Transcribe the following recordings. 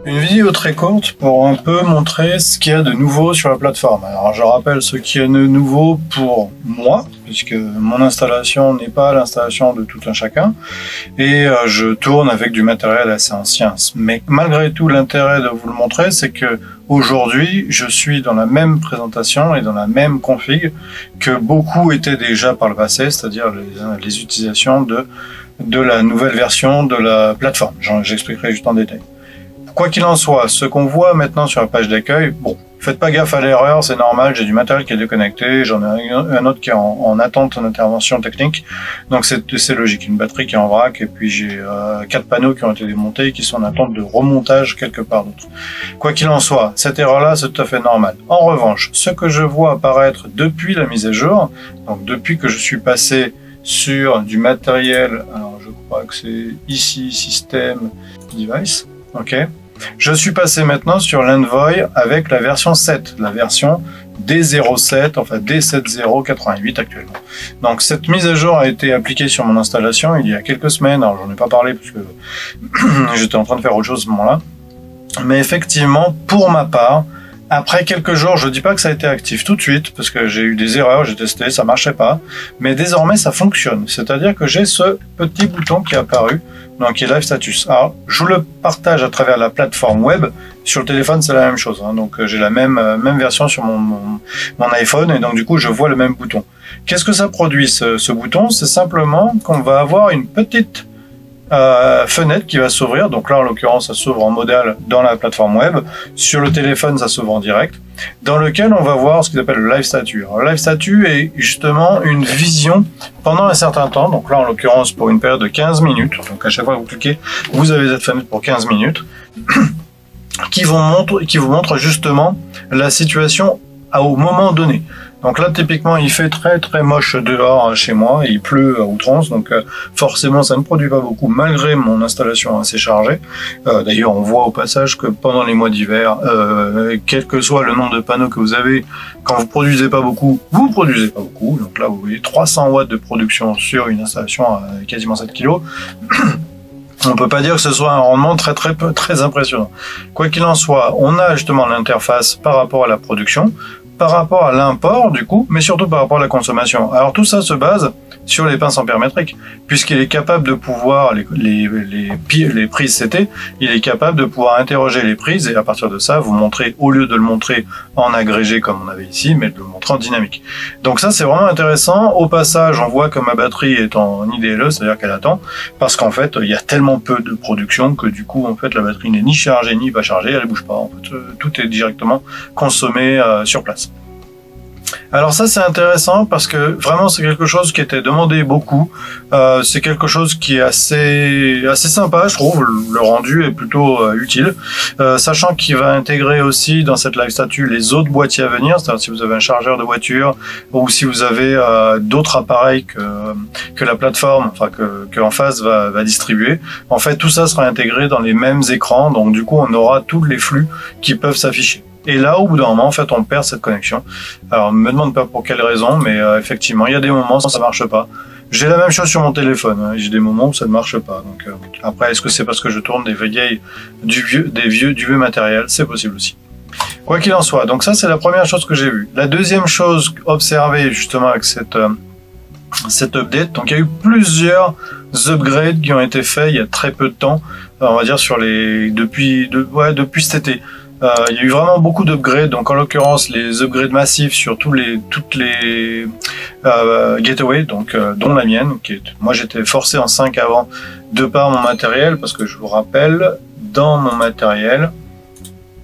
Une vidéo très courte pour un peu montrer ce qu'il y a de nouveau sur la plateforme. Alors je rappelle ce qu'il y a de nouveau pour moi, puisque mon installation n'est pas l'installation de tout un chacun, et je tourne avec du matériel assez ancien. Mais malgré tout, l'intérêt de vous le montrer, c'est que aujourd'hui, je suis dans la même présentation et dans la même config que beaucoup étaient déjà par le passé, c'est-à-dire les utilisations de la nouvelle version de la plateforme. J'expliquerai juste en détail. Quoi qu'il en soit, ce qu'on voit maintenant sur la page d'accueil, bon, faites pas gaffe à l'erreur, c'est normal, j'ai du matériel qui est déconnecté, j'en ai un autre qui est en attente d'intervention technique, donc c'est logique, une batterie qui est en vrac, et puis j'ai 4 panneaux qui ont été démontés et qui sont en attente de remontage quelque part d'autre. Quoi qu'il en soit, cette erreur-là, c'est tout à fait normal. En revanche, ce que je vois apparaître depuis la mise à jour, donc depuis que je suis passé sur du matériel, alors je crois que c'est ici, System Device, ok. Je suis passé maintenant sur l'Envoy avec la version 7, la version D07, enfin D7088 actuellement. Donc cette mise à jour a été appliquée sur mon installation il y a quelques semaines, alors j'en ai pas parlé parce que j'étais en train de faire autre chose à ce moment-là. Mais effectivement, pour ma part, après quelques jours, je dis pas que ça a été actif tout de suite, parce que j'ai eu des erreurs, j'ai testé, ça marchait pas, mais désormais ça fonctionne. C'est-à-dire que j'ai ce petit bouton qui est apparu, donc qui est Live Status. Alors, je vous le partage à travers la plateforme web. Sur le téléphone, c'est la même chose. Hein. Donc, j'ai la même version sur mon iPhone, et donc du coup, je vois le même bouton. Qu'est-ce que ça produit, ce bouton? C'est simplement qu'on va avoir une petite fenêtre qui va s'ouvrir. Donc là, en l'occurrence, ça s'ouvre en modal dans la plateforme web. Sur le téléphone, ça s'ouvre en direct, dans lequel on va voir ce qu'ils appellent le Live Statut. Alors, le Live Statut est justement une vision pendant un certain temps. Donc là, en l'occurrence, pour une période de 15 minutes. Donc à chaque fois que vous cliquez, vous avez cette fenêtre pour 15 minutes qui vous montre justement la situation au moment donné. Donc là, typiquement, il fait très très moche dehors chez moi, et il pleut à outrance, donc forcément, ça ne produit pas beaucoup, malgré mon installation assez chargée. D'ailleurs, on voit au passage que pendant les mois d'hiver, quel que soit le nombre de panneaux que vous avez, quand vous produisez pas beaucoup, vous produisez pas beaucoup. Donc là, vous voyez 300 watts de production sur une installation à quasiment 7 kg. On peut pas dire que ce soit un rendement très impressionnant. Quoi qu'il en soit, on a justement l'interface par rapport à la production, par rapport à l'import du coup, mais surtout par rapport à la consommation. Alors tout ça se base sur les pinces ampères-métriques, puisqu'il est capable de pouvoir, les prises CT, il est capable de pouvoir interroger les prises et à partir de ça, vous montrer, au lieu de le montrer en agrégé comme on avait ici, mais de le montrer en dynamique. Donc ça c'est vraiment intéressant. Au passage, on voit que ma batterie est en IDLE, c'est-à-dire qu'elle attend, parce qu'en fait, il y a tellement peu de production que du coup, en fait, la batterie n'est ni chargée ni pas chargée, elle bouge pas. En fait, tout est directement consommé sur place. Alors ça c'est intéressant parce que vraiment c'est quelque chose qui était demandé beaucoup, c'est quelque chose qui est assez sympa, je trouve. Le rendu est plutôt utile, sachant qu'il va intégrer aussi dans cette Live Statut les autres boîtiers à venir, c'est-à-dire si vous avez un chargeur de voiture ou si vous avez d'autres appareils que la plateforme, enfin que En Phase va distribuer. En fait tout ça sera intégré dans les mêmes écrans, donc du coup on aura tous les flux qui peuvent s'afficher. Et là, au bout d'un moment, en fait, on perd cette connexion. Alors, me demande pas pour quelle raison, mais effectivement, il y a des moments où ça marche pas. J'ai la même chose sur mon téléphone. Hein. J'ai des moments où ça ne marche pas. Donc, après, est-ce que c'est parce que je tourne du vieux matériel? C'est possible aussi. Quoi qu'il en soit. Donc ça, c'est la première chose que j'ai vue. La deuxième chose observée justement avec cette update. Donc, il y a eu plusieurs upgrades qui ont été faits il y a très peu de temps. On va dire depuis cet été. Il y a eu vraiment beaucoup d'upgrades, donc en l'occurrence les upgrades massifs sur toutes les gateways, donc dont la mienne, moi j'étais forcé en 5 avant de par mon matériel, parce que je vous rappelle, dans mon matériel,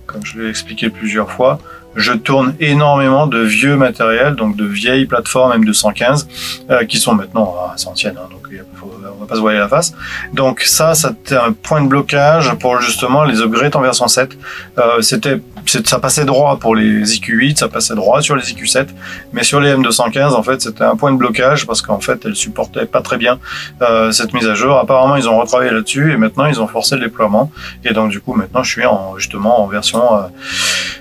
comme je l'ai expliqué plusieurs fois, je tourne énormément de vieux matériel, donc de vieilles plateformes M215, qui sont maintenant assez anciennes, hein, donc on va pas se voiler la face. Donc ça c'était un point de blocage pour justement les upgrades en version 7. Ça passait droit pour les IQ8, ça passait droit sur les IQ7, mais sur les M215 en fait c'était un point de blocage parce qu'en fait elles supportaient pas très bien cette mise à jour. Apparemment ils ont retravaillé là-dessus et maintenant ils ont forcé le déploiement, et donc du coup maintenant je suis justement en version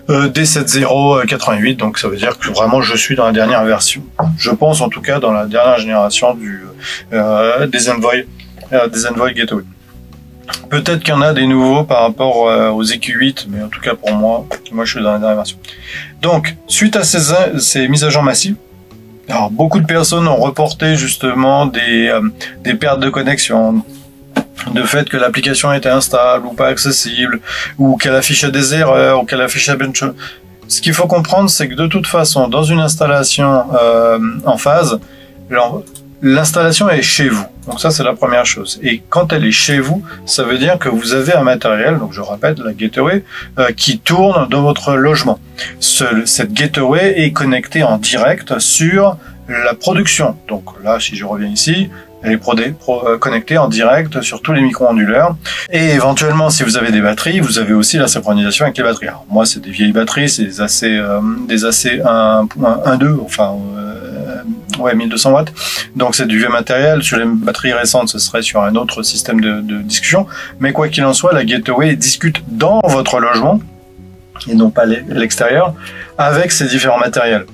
D7088, donc ça veut dire que vraiment je suis dans la dernière version. Je pense en tout cas dans la dernière génération des Envoy Gateway. Peut-être qu'il y en a des nouveaux par rapport aux EQ8, mais en tout cas pour moi je suis dans la dernière version. Donc, suite à ces mises à jour massives, alors beaucoup de personnes ont reporté justement des pertes de connexion, de fait que l'application était instable ou pas accessible, ou qu'elle affichait des erreurs, ou qu'elle affichait bien de choses. Ce qu'il faut comprendre, c'est que de toute façon, dans une installation en phase, l'installation est chez vous. Donc ça, c'est la première chose. Et quand elle est chez vous, ça veut dire que vous avez un matériel, donc je répète, la gateway, qui tourne dans votre logement. Cette gateway est connectée en direct sur la production. Donc là, si je reviens ici, elle est connectée en direct sur tous les micro-onduleurs. Et éventuellement, si vous avez des batteries, vous avez aussi la synchronisation avec les batteries. Alors, moi, c'est des vieilles batteries, c'est des AC 1.2, enfin, ouais, 1200 watts. Donc, c'est du vieux matériel. Sur les batteries récentes, ce serait sur un autre système de discussion. Mais quoi qu'il en soit, la gateway discute dans votre logement, et non pas l'extérieur, avec ces différents matériels.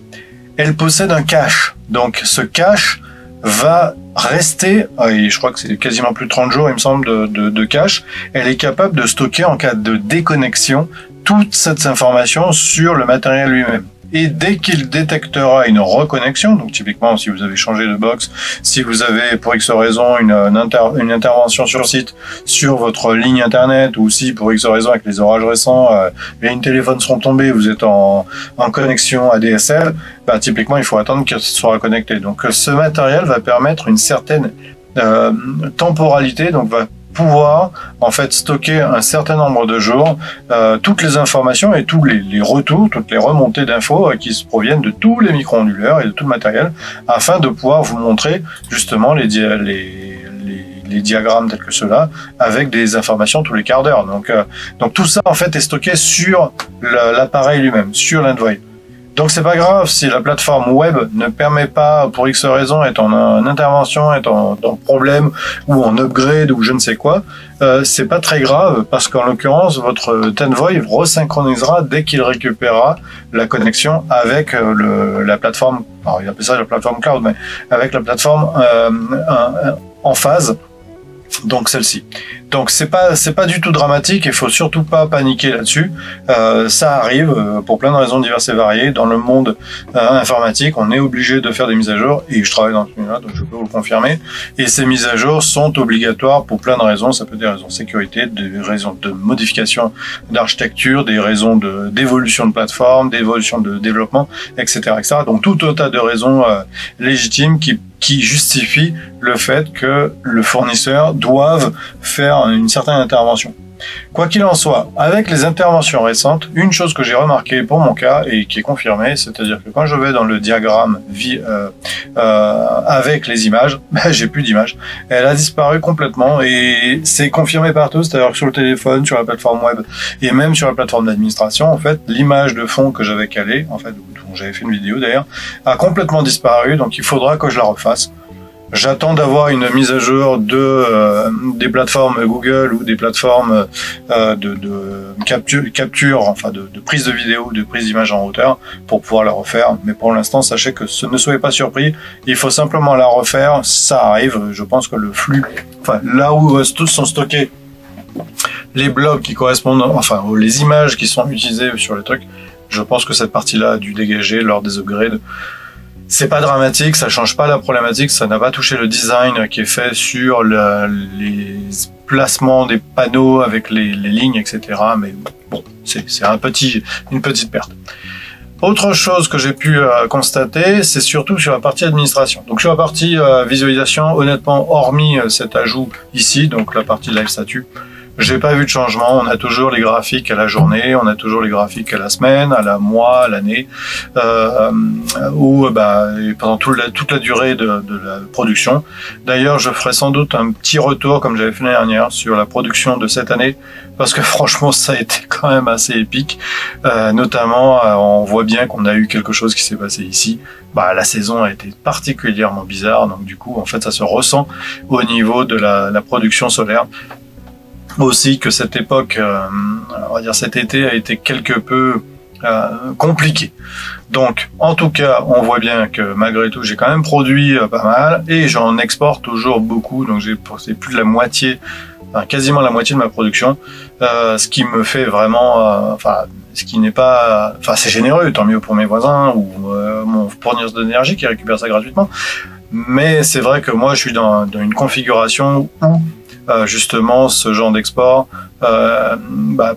Elle possède un cache. Donc, ce cache va rester, et je crois que c'est quasiment plus de 30 jours, il me semble, de cache. Elle est capable de stocker en cas de déconnexion toute cette information sur le matériel lui-même. Et dès qu'il détectera une reconnexion, donc typiquement si vous avez changé de box, si vous avez pour X raison une intervention sur site sur votre ligne internet, ou si pour X raison avec les orages récents, les lignes téléphones seront tombées, vous êtes en connexion ADSL, bah, typiquement il faut attendre qu'elle soit connectée. Donc ce matériel va permettre une certaine temporalité, donc va pouvoir en fait stocker un certain nombre de jours toutes les informations et tous les retours, toutes les remontées d'infos qui se proviennent de tous les micro-onduleurs et de tout le matériel, afin de pouvoir vous montrer justement les diagrammes tels que ceux-là, avec des informations tous les quarts d'heure. Donc tout ça en fait est stocké sur l'appareil lui-même, sur l'Envoy. Donc c'est pas grave si la plateforme web ne permet pas, pour X raison, est en intervention, est en problème, ou en upgrade, ou je ne sais quoi, c'est pas très grave, parce qu'en l'occurrence, votre Tenvoy resynchronisera dès qu'il récupérera la connexion avec la plateforme, alors il appelle ça la plateforme cloud, mais avec la plateforme en phase, donc celle-ci. Donc c'est pas du tout dramatique, il faut surtout pas paniquer là-dessus. Ça arrive pour plein de raisons diverses et variées. Dans le monde informatique, on est obligé de faire des mises à jour, et je travaille dans ce milieu-là, donc je peux vous le confirmer. Et ces mises à jour sont obligatoires pour plein de raisons. Ça peut être des raisons de sécurité, des raisons de modification d'architecture, des raisons d'évolution de plateforme, d'évolution de développement, etc., etc. Donc tout un tas de raisons légitimes qui justifient le fait que le fournisseur doive faire une certaine intervention. Quoi qu'il en soit, avec les interventions récentes, une chose que j'ai remarqué pour mon cas et qui est confirmée, c'est-à-dire que quand je vais dans le diagramme avec les images, j'ai plus d'images. Elle a disparu complètement et c'est confirmé partout, c'est-à-dire que sur le téléphone, sur la plateforme web et même sur la plateforme d'administration, en fait, l'image de fond que j'avais calée, en fait, dont j'avais fait une vidéo d'ailleurs, a complètement disparu, donc il faudra que je la refasse. J'attends d'avoir une mise à jour des plateformes Google ou des plateformes de capture, enfin de prise de vidéo, de prise d'image en hauteur pour pouvoir la refaire. Mais pour l'instant, sachez que ne soyez pas surpris. Il faut simplement la refaire. Ça arrive. Je pense que le flux, enfin là où sont stockés les blocs qui correspondent, enfin les images qui sont utilisées sur le truc, je pense que cette partie-là a dû dégager lors des upgrades. C'est pas dramatique, ça change pas la problématique, ça n'a pas touché le design qui est fait sur les placements des panneaux avec les lignes, etc. Mais bon, c'est une petite perte. Autre chose que j'ai pu constater, c'est surtout sur la partie administration. Donc sur la partie visualisation, honnêtement, hormis cet ajout ici, donc la partie live statut, j'ai pas vu de changement. On a toujours les graphiques à la journée, on a toujours les graphiques à la semaine, à la mois, à l'année, ou pendant toute la durée de la production. D'ailleurs, je ferai sans doute un petit retour, comme j'avais fait l'année dernière, sur la production de cette année, parce que franchement, ça a été quand même assez épique. Notamment, on voit bien qu'on a eu quelque chose qui s'est passé ici. La saison a été particulièrement bizarre, donc du coup, en fait, ça se ressent au niveau de la production solaire. Aussi que cette époque, on va dire cet été a été quelque peu compliqué. Donc, en tout cas, on voit bien que malgré tout, j'ai quand même produit pas mal et j'en exporte toujours beaucoup. Donc, j'ai plus de la moitié enfin, quasiment la moitié de ma production, ce qui me fait vraiment, ce qui n'est pas, c'est généreux, tant mieux pour mes voisins ou mon fournisseur d'énergie qui récupère ça gratuitement. Mais c'est vrai que moi, je suis dans une configuration où justement ce genre d'export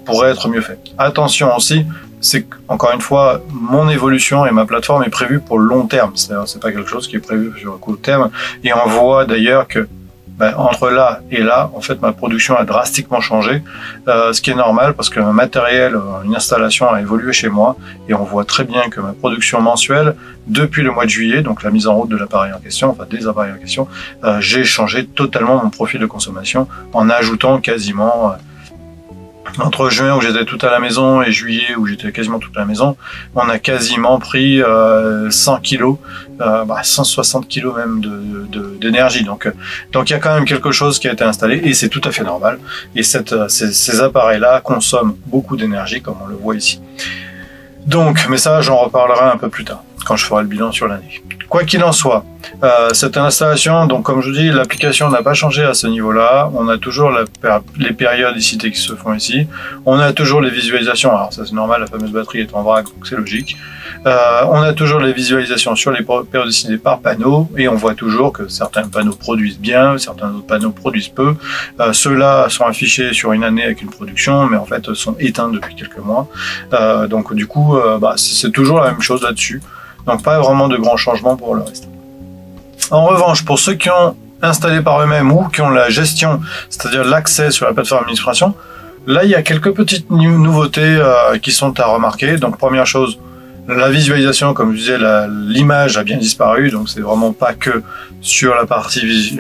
pourrait être mieux fait. Attention aussi, c'est qu'encore une fois, mon évolution et ma plateforme est prévue pour le long terme. C'est pas quelque chose qui est prévu sur le court terme. Et on voit d'ailleurs que entre là et là, en fait, ma production a drastiquement changé, ce qui est normal parce que un matériel, une installation a évolué chez moi et on voit très bien que ma production mensuelle, depuis le mois de juillet, donc la mise en route de l'appareil en question, enfin des appareils en question, j'ai changé totalement mon profil de consommation en ajoutant quasiment entre juin où j'étais tout à la maison et juillet où j'étais quasiment tout à la maison, on a quasiment pris 100 kilos, 160 kilos même d'énergie. Donc il y a quand même quelque chose qui a été installé et c'est tout à fait normal. Et ces appareils-là consomment beaucoup d'énergie comme on le voit ici. Donc, mais ça, j'en reparlerai un peu plus tard quand je ferai le bilan sur l'année. Quoi qu'il en soit, cette installation, donc comme je vous dis, l'application n'a pas changé à ce niveau-là. On a toujours les périodicités qui se font ici. On a toujours les visualisations. Alors ça c'est normal, la fameuse batterie est en vrac, donc c'est logique. On a toujours les visualisations sur les périodicités par panneau et on voit toujours que certains panneaux produisent bien, certains autres panneaux produisent peu. Ceux-là sont affichés sur une année avec une production, mais en fait sont éteints depuis quelques mois. Donc du coup, c'est toujours la même chose là-dessus. Donc pas vraiment de grands changements pour le reste. En revanche, pour ceux qui ont installé par eux-mêmes ou qui ont la gestion, c'est-à-dire l'accès sur la plateforme d'administration, là il y a quelques petites nouveautés qui sont à remarquer. Donc première chose, la visualisation, comme je disais, l'image a bien disparu, donc c'est vraiment pas que sur la partie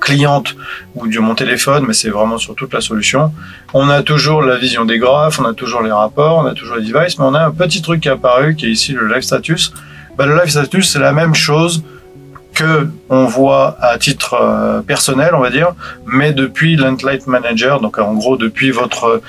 cliente ou de mon téléphone, mais c'est vraiment sur toute la solution. On a toujours la vision des graphes, on a toujours les rapports, on a toujours les devices, mais on a un petit truc qui est apparu, qui est ici le Live Status. Le Live Status, c'est la même chose que on voit à titre personnel, on va dire, mais depuis l'Entlight Manager, donc en gros depuis votre...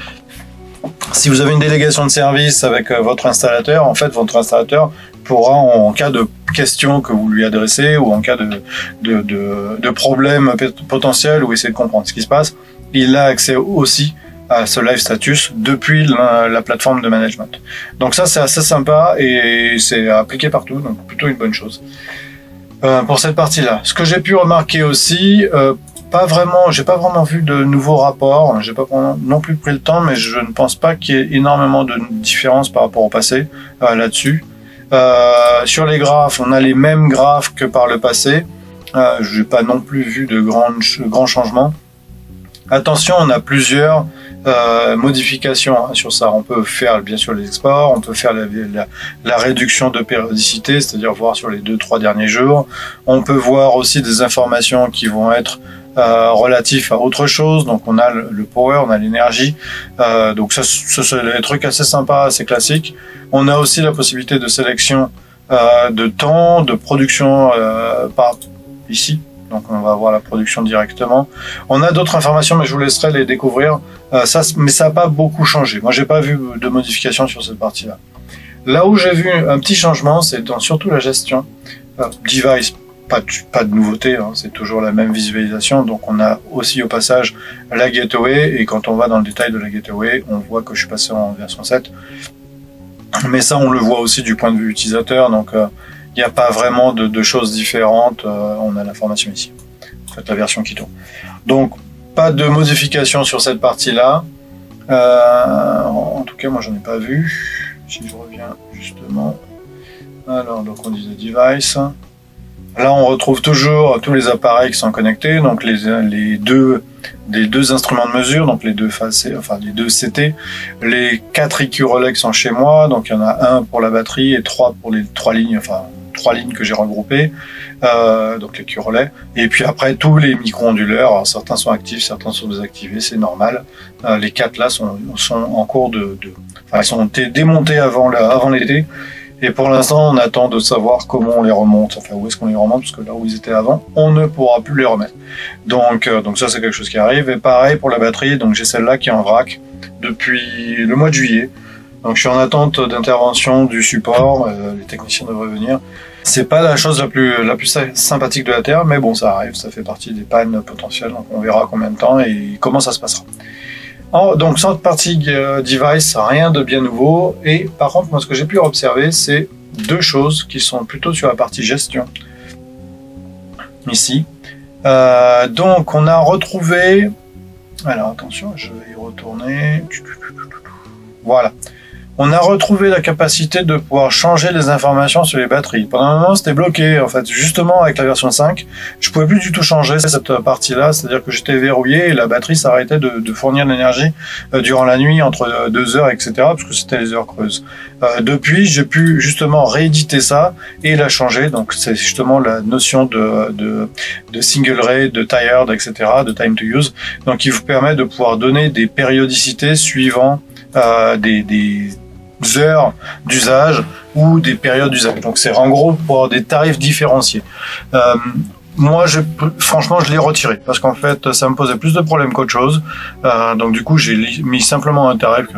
Si vous avez une délégation de service avec votre installateur, en fait, votre installateur pourra, en cas de questions que vous lui adressez ou en cas de problèmes potentiels ou essayer de comprendre ce qui se passe, il a accès aussi à ce live status depuis la plateforme de management. Donc ça, c'est assez sympa et c'est appliqué partout, donc plutôt une bonne chose. Pour cette partie-là. Ce que j'ai pu remarquer aussi, j'ai pas vraiment vu de nouveaux rapports, j'ai pas non plus pris le temps, mais je ne pense pas qu'il y ait énormément de différences par rapport au passé là-dessus. Sur les graphes, on a les mêmes graphes que par le passé. Je n'ai pas non plus vu de grands changements. Attention, on a plusieurs modifications sur ça. On peut faire bien sûr les exports, on peut faire la réduction de périodicité, c'est-à-dire voir sur les 2-3 derniers jours. On peut voir aussi des informations qui vont être relatifs à autre chose. Donc on a le power, on a l'énergie. Donc ça c'est des trucs assez sympas, assez classiques. On a aussi la possibilité de sélection de temps, de production par ici. Donc on va voir la production directement. On a d'autres informations, mais je vous laisserai les découvrir. Mais ça n'a pas beaucoup changé. Moi, j'ai pas vu de modification sur cette partie-là. Là où j'ai vu un petit changement, c'est dans surtout la gestion. Device, pas de nouveauté, hein, c'est toujours la même visualisation. Donc on a aussi au passage la gateway, et quand on va dans le détail de la gateway, on voit que je suis passé en version 7. Mais ça, on le voit aussi du point de vue utilisateur. Donc il n'y a pas vraiment de choses différentes. On a l'information ici. En fait, la version qui tourne. Donc, pas de modification sur cette partie-là. En tout cas, moi, j'en ai pas vu. Si je reviens justement. Alors, donc on disait device. Là, on retrouve toujours tous les appareils qui sont connectés. Donc, les deux instruments de mesure, donc les deux CT, les 4 EQ relais qui sont chez moi. Donc, il y en a un pour la batterie et 3 pour les 3 lignes, trois lignes que j'ai regroupées, donc les EQ relais. Et puis après, tous les micro-onduleurs, alors certains sont actifs, certains sont désactivés, c'est normal. Les 4 là sont en cours ils sont démontés avant l'été. Et pour l'instant, on attend de savoir comment on les remonte, enfin où est-ce qu'on les remonte, parce que là où ils étaient avant, on ne pourra plus les remettre. Donc ça, c'est quelque chose qui arrive. Et pareil pour la batterie, donc j'ai celle-là qui est en vrac depuis le mois de juillet. Donc je suis en attente d'intervention du support, les techniciens devraient venir. C'est pas la chose la plus sympathique de la Terre, mais bon, ça arrive, ça fait partie des pannes potentielles, donc on verra combien de temps et comment ça se passera. Donc sur cette partie device, rien de bien nouveau, et par contre, moi ce que j'ai pu observer, c'est deux choses qui sont plutôt sur la partie gestion, ici. Donc on a retrouvé, alors attention, je vais y retourner, voilà. On a retrouvé la capacité de pouvoir changer les informations sur les batteries. Pendant un moment, c'était bloqué, en fait. Justement, avec la version 5, je pouvais plus du tout changer cette partie-là, c'est-à-dire que j'étais verrouillé et la batterie s'arrêtait de fournir de l'énergie durant la nuit, entre 2 heures, etc., parce que c'était les heures creuses. Depuis, j'ai pu justement rééditer ça et la changer. Donc, c'est justement la notion de single ray, de tired, etc., de time to use. Donc, il vous permet de pouvoir donner des périodicités suivant des heures d'usage ou des périodes d'usage. Donc c'est en gros pour avoir des tarifs différenciés. Moi, franchement, je l'ai retiré parce qu'en fait, ça me posait plus de problèmes qu'autre chose. Donc du coup, j'ai mis simplement un tarif qui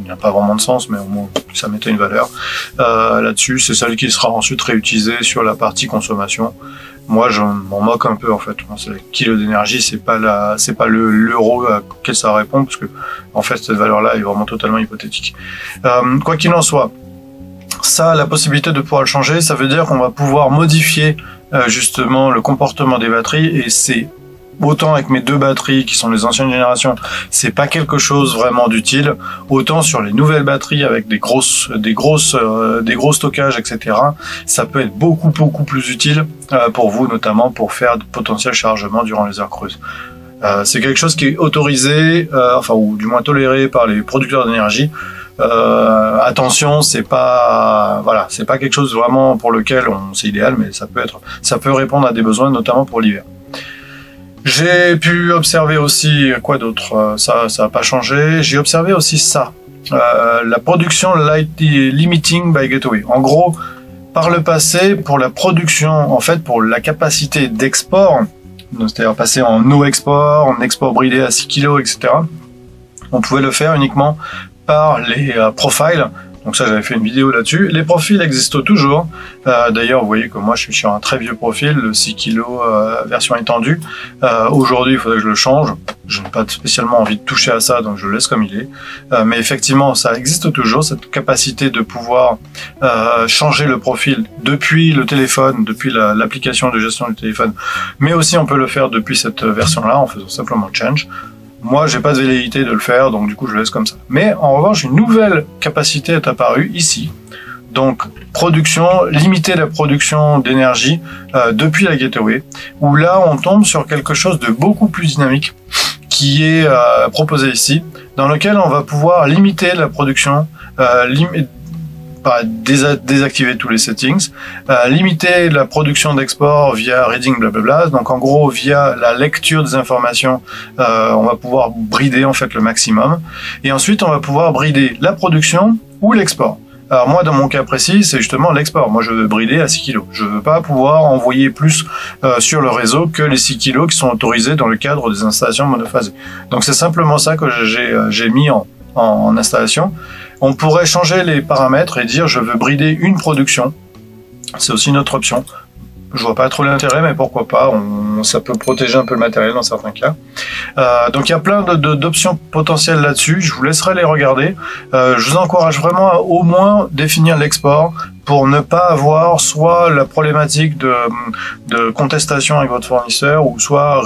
n'a pas vraiment de sens, mais au moins ça mettait une valeur là-dessus. C'est celle qui sera ensuite réutilisée sur la partie consommation. Moi, je m'en moque un peu en fait. C'est le kilo d'énergie, c'est pas l'euro auquel ça répond, parce que en fait cette valeur-là est vraiment totalement hypothétique. Quoi qu'il en soit, ça, la possibilité de pouvoir le changer, ça veut dire qu'on va pouvoir modifier justement le comportement des batteries, et c'est autant avec mes deux batteries qui sont les anciennes générations, c'est pas quelque chose vraiment d'utile. Autant sur les nouvelles batteries avec des gros stockages, etc. Ça peut être beaucoup plus utile pour vous, notamment pour faire de potentiels chargements durant les heures creuses. C'est quelque chose qui est autorisé, enfin ou du moins toléré par les producteurs d'énergie. Attention, c'est pas quelque chose vraiment pour lequel c'est idéal, mais ça peut répondre à des besoins, notamment pour l'hiver. J'ai pu observer aussi, quoi d'autre, ça n'a pas changé, j'ai observé aussi ça, la production light limiting by gateway. En gros, par le passé, pour la production, en fait, pour la capacité d'export, c'est-à-dire passer en no export, en export bridé à 6 kg, etc., on pouvait le faire uniquement par les profiles. Donc ça, j'avais fait une vidéo là-dessus. Les profils existent toujours. D'ailleurs, vous voyez que moi, je suis sur un très vieux profil, le 6 kg version étendue. Aujourd'hui, il faudrait que je le change. Je n'ai pas spécialement envie de toucher à ça, donc je le laisse comme il est. Mais effectivement, ça existe toujours, cette capacité de pouvoir changer le profil depuis le téléphone, depuis l'application de gestion du téléphone. Mais aussi, on peut le faire depuis cette version-là, en faisant simplement change. Moi, j'ai pas de velléité de le faire, donc du coup, je le laisse comme ça. Mais en revanche, une nouvelle capacité est apparue ici. Donc, limiter la production d'énergie depuis la gateway, où là, on tombe sur quelque chose de beaucoup plus dynamique qui est proposé ici, dans lequel on va pouvoir limiter la production, désactiver tous les settings, limiter la production d'export via reading blablabla. Donc en gros, via la lecture des informations, on va pouvoir brider en fait le maximum, et ensuite on va pouvoir brider la production ou l'export. Alors moi, dans mon cas précis, c'est justement l'export. Moi, je veux brider à 6 kg. Je veux pas pouvoir envoyer plus sur le réseau que les 6 kg qui sont autorisés dans le cadre des installations monophasées. Donc c'est simplement ça que j'ai mis en installation. On pourrait changer les paramètres et dire je veux brider une production. C'est aussi une autre option. Je vois pas trop l'intérêt, mais pourquoi pas, ça peut protéger un peu le matériel dans certains cas. Donc il y a plein d'options potentielles là-dessus, je vous laisserai les regarder. Je vous encourage vraiment à au moins définir l'export pour ne pas avoir soit la problématique de contestation avec votre fournisseur, ou soit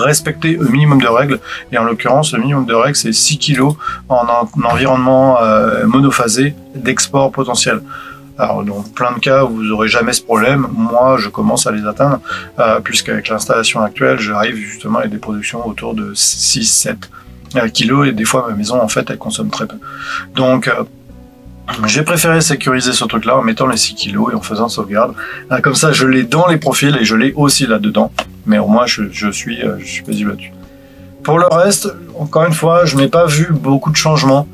respecter un minimum de règles. Et en l'occurrence, le minimum de règles, c'est 6 kg en environnement monophasé d'export potentiel. Alors, dans plein de cas, vous n'aurez jamais ce problème. Moi, je commence à les atteindre, puisqu'avec l'installation actuelle, j'arrive justement avec des productions autour de 6-7 kilos, et des fois, ma maison, en fait, elle consomme très peu. Donc, j'ai préféré sécuriser ce truc-là en mettant les 6 kilos et en faisant sauvegarde. Comme ça, je l'ai dans les profils et je l'ai aussi là-dedans. Mais au moins, je suis paisible là-dessus. Pour le reste, encore une fois, je n'ai pas vu beaucoup de changements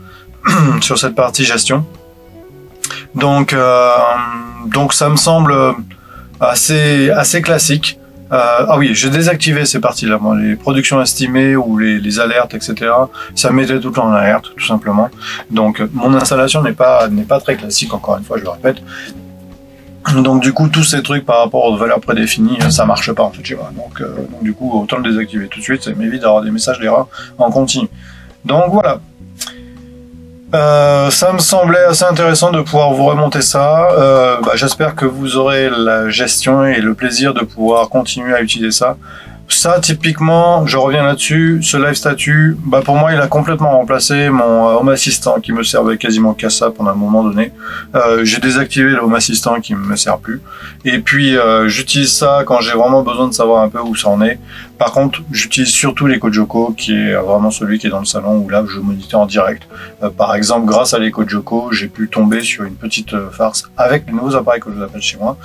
sur cette partie gestion. Donc ça me semble assez classique. Ah oui, j'ai désactivé ces parties-là, moi, les productions estimées ou les alertes, etc. Ça me mettait tout le temps en alerte, tout simplement. Donc mon installation n'est pas très classique, encore une fois, je le répète. Donc du coup, tous ces trucs par rapport aux valeurs prédéfinies, ça marche pas en fait chez moi. Donc du coup, autant le désactiver tout de suite, ça m'évite d'avoir des messages d'erreur en continu. Donc voilà. Ça me semblait assez intéressant de pouvoir vous remonter ça. J'espère que vous aurez la gestion et le plaisir de pouvoir continuer à utiliser ça. Ça, typiquement, je reviens là-dessus, ce live statut, pour moi, il a complètement remplacé mon Home Assistant qui me servait quasiment qu'à ça pendant un moment donné. J'ai désactivé le Home Assistant qui me sert plus. Et puis, j'utilise ça quand j'ai vraiment besoin de savoir un peu où ça en est. Par contre, j'utilise surtout l'EcoJoko, qui est vraiment celui qui est dans le salon où là, je moniteur en direct. Par exemple, grâce à l'EcoJoko, j'ai pu tomber sur une petite farce avec les nouveaux appareils que je vous appelle chez moi,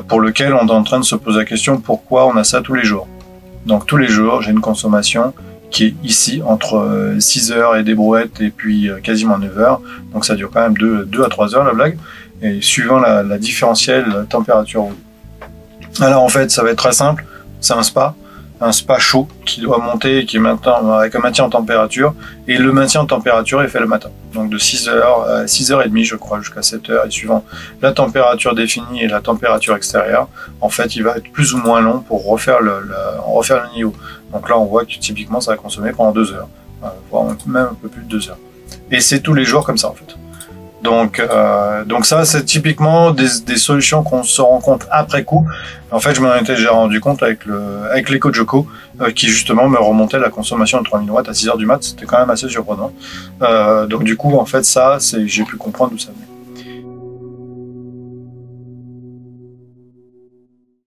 pour lequel on est en train de se poser la question pourquoi on a ça tous les jours. Donc tous les jours, j'ai une consommation qui est ici, entre 6 heures et des brouettes, et puis quasiment 9 heures. Donc ça dure quand même 2 à 3 heures la blague, et suivant la différentielle température. Alors en fait, ça va être très simple, c'est un spa chaud qui doit monter et qui est maintenant avec un maintien en température, et le maintien en température est fait le matin. Donc de 6 heures à 6h30 je crois jusqu'à 7 heures, et suivant la température définie et la température extérieure, en fait il va être plus ou moins long pour refaire le niveau. Donc là on voit que typiquement ça va consommer pendant 2 heures, voire même un peu plus de 2 heures. Et c'est tous les jours comme ça en fait. Donc ça, c'est typiquement des solutions qu'on se rend compte après coup. En fait, je m'en étais déjà rendu compte avec l'EcoJoko, qui justement me remontait la consommation de 3000 watts à 6 heures du mat. C'était quand même assez surprenant. Donc du coup, en fait, ça, j'ai pu comprendre d'où ça venait.